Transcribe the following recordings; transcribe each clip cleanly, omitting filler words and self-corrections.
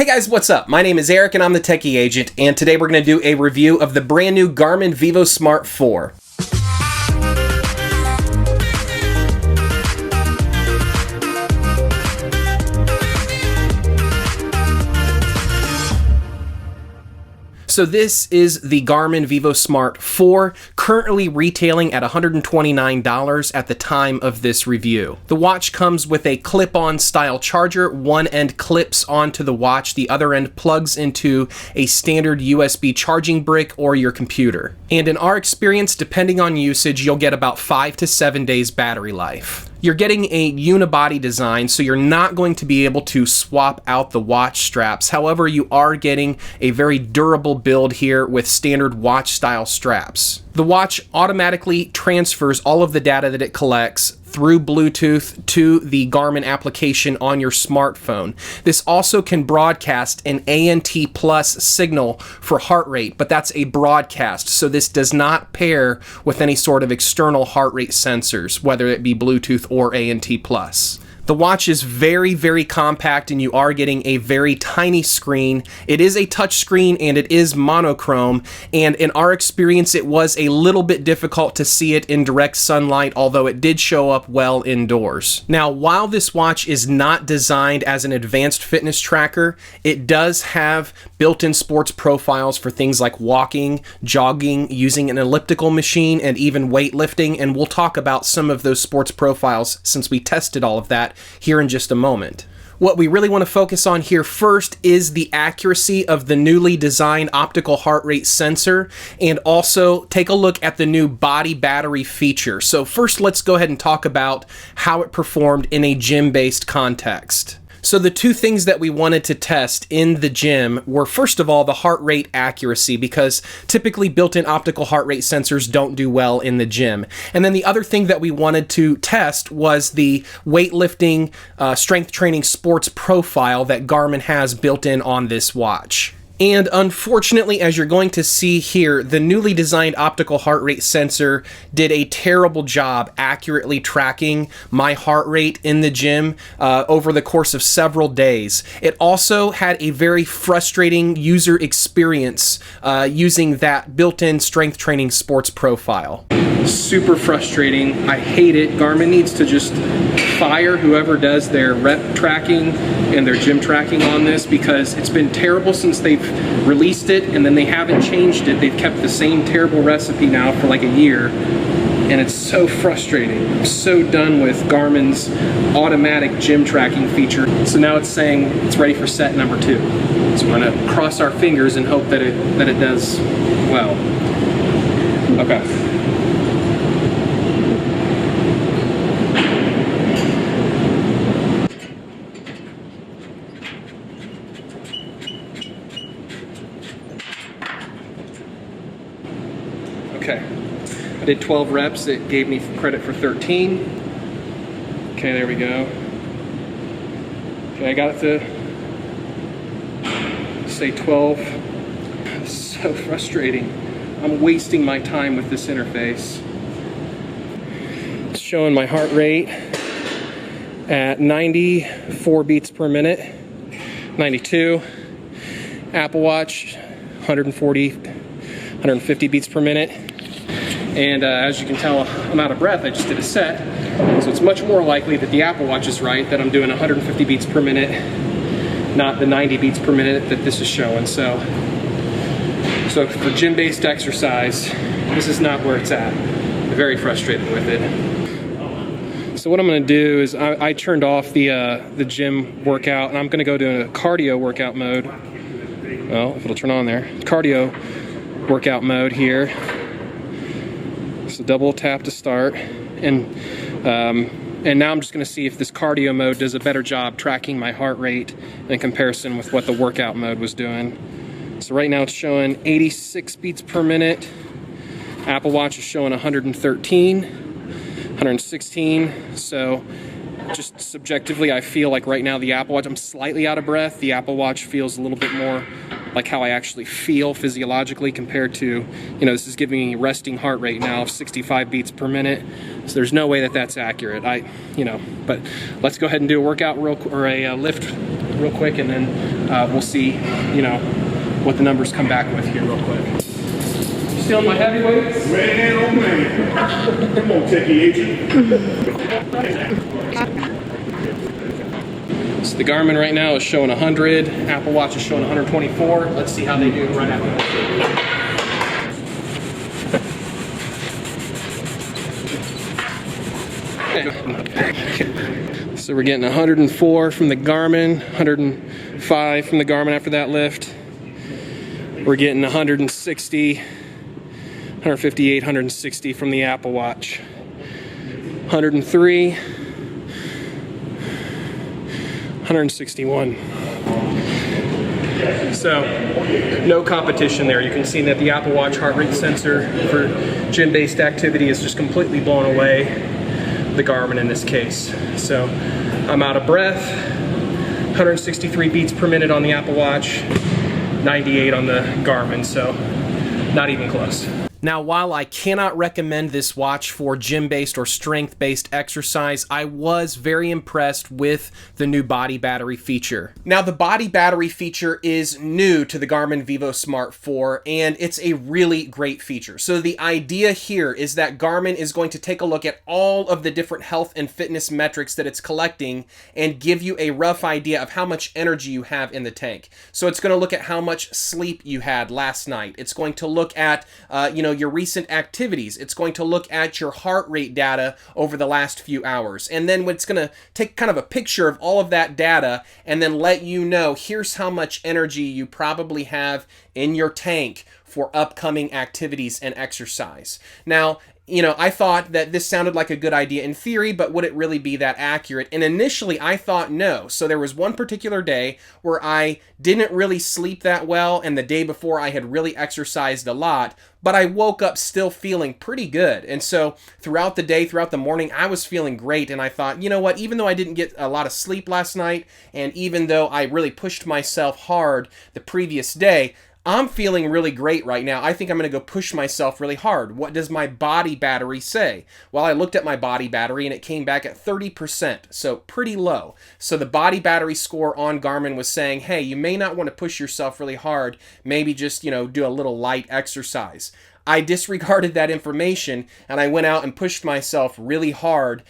Hey guys, what's up? My name is Eric and I'm the Techy Agent, and today we're going to do a review of the brand new Garmin Vivosmart 4. So this is the Garmin Vivosmart 4, currently retailing at $129 at the time of this review. The watch comes with a clip-on style charger. One end clips onto the watch, the other end plugs into a standard USB charging brick or your computer. And in our experience, depending on usage, you'll get about 5 to 7 days battery life. You're getting a unibody design, so you're not going to be able to swap out the watch straps. However, you are getting a very durable build here with standard watch style straps. The watch automatically transfers all of the data that it collects through Bluetooth to the Garmin application on your smartphone. This also can broadcast an ANT plus signal for heart rate, but that's a broadcast, so this does not pair with any sort of external heart rate sensors, whether it be Bluetooth or ANT plus. The watch is very, very compact and you are getting a very tiny screen. It is a touch screen and it is monochrome, and in our experience it was a little bit difficult to see it in direct sunlight, although it did show up well indoors. Now, while this watch is not designed as an advanced fitness tracker, it does have built-in sports profiles for things like walking, jogging, using an elliptical machine, and even weightlifting, and we'll talk about some of those sports profiles since we tested all of that here in just a moment. What we really want to focus on here first is the accuracy of the newly designed optical heart rate sensor, and also take a look at the new body battery feature. So first, let's go ahead and talk about how it performed in a gym-based context. So the two things that we wanted to test in the gym were, first of all, the heart rate accuracy, because typically built-in optical heart rate sensors don't do well in the gym. And then the other thing that we wanted to test was the weightlifting, strength training sports profile that Garmin has built in on this watch. And unfortunately, as you're going to see here, the newly designed optical heart rate sensor did a terrible job accurately tracking my heart rate in the gym over the course of several days. It also had a very frustrating user experience using that built-in strength training sports profile. Super frustrating. I hate it. Garmin needs to just fire whoever does their rep tracking and their gym tracking on this, because it's been terrible since they've released it, and then they haven't changed it. They've kept the same terrible recipe now for like a year, and it's so frustrating. I'm so done with Garmin's automatic gym tracking feature. So now it's saying it's ready for set number 2. So we're gonna cross our fingers and hope that it does well. Okay. Okay, I did 12 reps. It gave me credit for 13. Okay, there we go. Okay, I got it to say 12. It's so frustrating. I'm wasting my time with this interface. It's showing my heart rate at 94 beats per minute, 92. Apple Watch, 150 beats per minute. And as you can tell, I'm out of breath. I just did a set. So it's much more likely that the Apple Watch is right, that I'm doing 150 beats per minute, not the 90 beats per minute that this is showing. So for gym-based exercise, this is not where it's at. I'm very frustrated with it. So what I'm gonna do is I turned off the gym workout, and I'm gonna go to a cardio workout mode. Well, if it'll turn on there. Cardio workout mode here. So double tap to start, and now I'm just going to see if this cardio mode does a better job tracking my heart rate in comparison with what the workout mode was doing. So right now it's showing 86 beats per minute. Apple Watch is showing 113, 116. So just subjectively, I feel like right now the Apple Watch, I'm slightly out of breath. The Apple Watch feels a little bit more like how I actually feel physiologically compared to, this is giving me resting heart rate now of 65 beats per minute. So there's no way that that's accurate. But let's go ahead and do a workout a lift real quick, and then we'll see, you know, what the numbers come back with here real quick. You stealing my heavyweights? Man, oh man. Come on, Techy agent. So the Garmin right now is showing 100. Apple Watch is showing 124. Let's see how they do right after this. So we're getting 104 from the Garmin, 105 from the Garmin after that lift. We're getting 160, 158, 160 from the Apple Watch. 103, 161. So, no competition there. You can see that the Apple Watch heart rate sensor for gym-based activity is just completely blown away the Garmin in this case. So, I'm out of breath. 163 beats per minute on the Apple Watch, 98 on the Garmin, so not even close. Now, while I cannot recommend this watch for gym-based or strength-based exercise, I was very impressed with the new body battery feature. Now, the body battery feature is new to the Garmin Vivosmart 4, and it's a really great feature. So the idea here is that Garmin is going to take a look at all of the different health and fitness metrics that it's collecting and give you a rough idea of how much energy you have in the tank. So it's going to look at how much sleep you had last night. It's going to look at, your recent activities. It's going to look at your heart rate data over the last few hours. And then it's going to take kind of a picture of all of that data and then let you know, here's how much energy you probably have in your tank for upcoming activities and exercise. Now, I thought that this sounded like a good idea in theory, but would it really be that accurate? And initially I thought no. So there was one particular day where I didn't really sleep that well, and the day before I had really exercised a lot, but I woke up still feeling pretty good. And so throughout the day, throughout the morning, I was feeling great. And I thought, you know what, even though I didn't get a lot of sleep last night, and even though I really pushed myself hard the previous day, I'm feeling really great right now. I think I'm going to go push myself really hard. What does my body battery say? Well, I looked at my body battery and it came back at 30%, so pretty low. So the body battery score on Garmin was saying, hey, you may not want to push yourself really hard. Maybe just, do a little light exercise. I disregarded that information and I went out and pushed myself really hard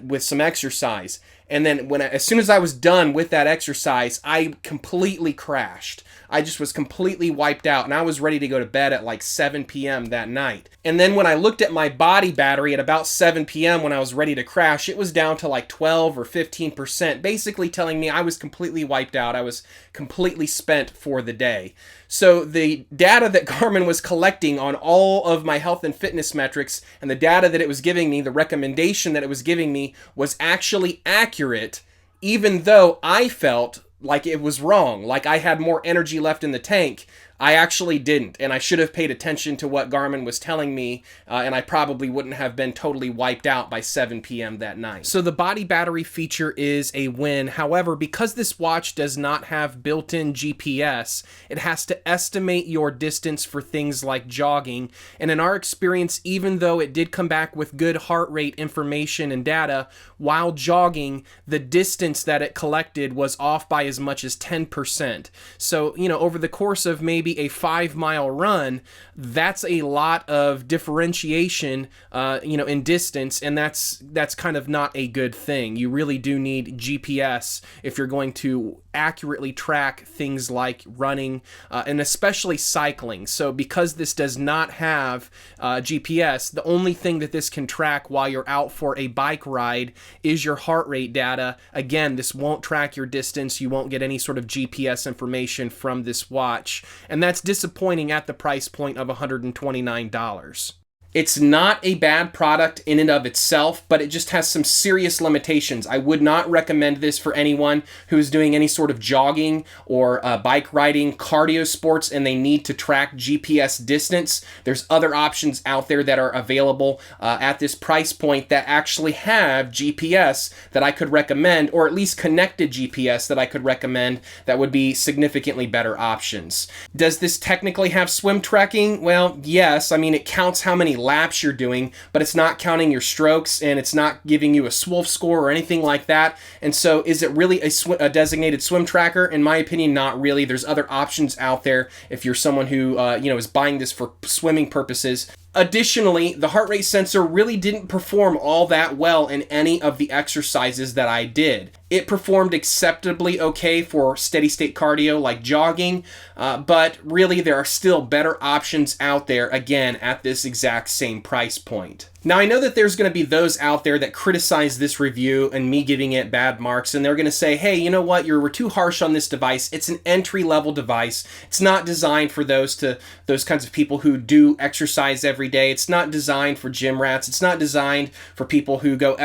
with some exercise. And then as soon as I was done with that exercise, I completely crashed. I just was completely wiped out, and I was ready to go to bed at like 7 p.m. that night. And then when I looked at my body battery at about 7 p.m. when I was ready to crash, it was down to like 12 or 15%, basically telling me I was completely wiped out. I was completely spent for the day. So the data that Garmin was collecting on all of my health and fitness metrics and the data that it was giving me, the recommendation that it was giving me, was actually accurate, even though I felt like it was wrong, like I had more energy left in the tank. I actually didn't, and I should have paid attention to what Garmin was telling me, and I probably wouldn't have been totally wiped out by 7 p.m. that night. So the body battery feature is a win. However, because this watch does not have built-in GPS, it has to estimate your distance for things like jogging, and in our experience, even though it did come back with good heart rate information and data, while jogging, the distance that it collected was off by as much as 10%. So, over the course of maybe a 5-mile run, that's a lot of differentiation, in distance, and that's kind of not a good thing. You really do need GPS if you're going to accurately track things like running, and especially cycling. So because this does not have GPS, the only thing that this can track while you're out for a bike ride is your heart rate data. Again, this won't track your distance. You won't get any sort of GPS information from this watch, and that's disappointing at the price point of $129. It's not a bad product in and of itself, but it just has some serious limitations. I would not recommend this for anyone who's doing any sort of jogging or bike riding, cardio sports, and they need to track GPS distance. There's other options out there that are available at this price point that actually have GPS that I could recommend, or at least connected GPS that I could recommend that would be significantly better options. Does this technically have swim tracking? Well, yes. I mean, it counts how many laps you're doing, but it's not counting your strokes, and it's not giving you a SWOLF score or anything like that. And so is it really a designated swim tracker? In my opinion, not really. There's other options out there if you're someone who is buying this for swimming purposes. Additionally, the heart rate sensor really didn't perform all that well in any of the exercises that I did. It performed acceptably okay for steady state cardio like jogging, but really there are still better options out there, again, at this exact same price point. Now, I know that there's going to be those out there that criticize this review and me giving it bad marks, and they're going to say, hey, you know what, we're too harsh on this device. It's an entry-level device. It's not designed for those kinds of people who do exercise every day. It's not designed for gym rats. It's not designed for people who go,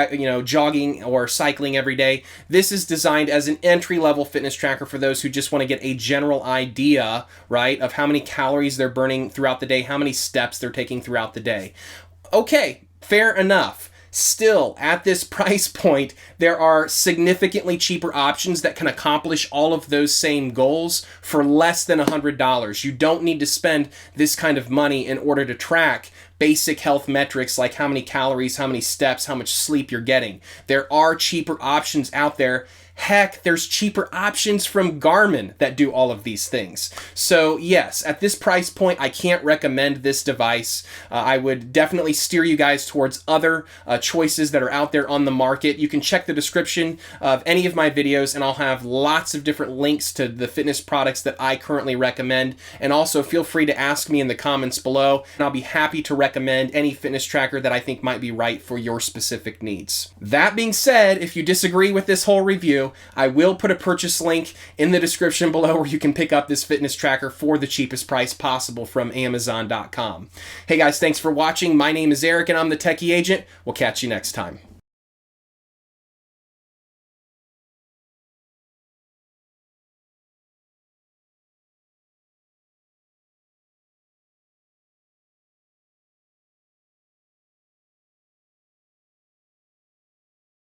jogging or cycling every day. This is designed as an entry-level fitness tracker for those who just want to get a general idea, right, of how many calories they're burning throughout the day, how many steps they're taking throughout the day. Okay, fair enough. Still, at this price point, there are significantly cheaper options that can accomplish all of those same goals for less than $100. You don't need to spend this kind of money in order to track basic health metrics like how many calories, how many steps, how much sleep you're getting. There are cheaper options out there. Heck, there's cheaper options from Garmin that do all of these things. So yes, at this price point, I can't recommend this device. I would definitely steer you guys towards other choices that are out there on the market. You can check the description of any of my videos, and I'll have lots of different links to the fitness products that I currently recommend. And also feel free to ask me in the comments below, and I'll be happy to recommend any fitness tracker that I think might be right for your specific needs. That being said, if you disagree with this whole review, I will put a purchase link in the description below where you can pick up this fitness tracker for the cheapest price possible from Amazon.com. Hey guys, thanks for watching. My name is Eric and I'm the Techy Agent. We'll catch you next time.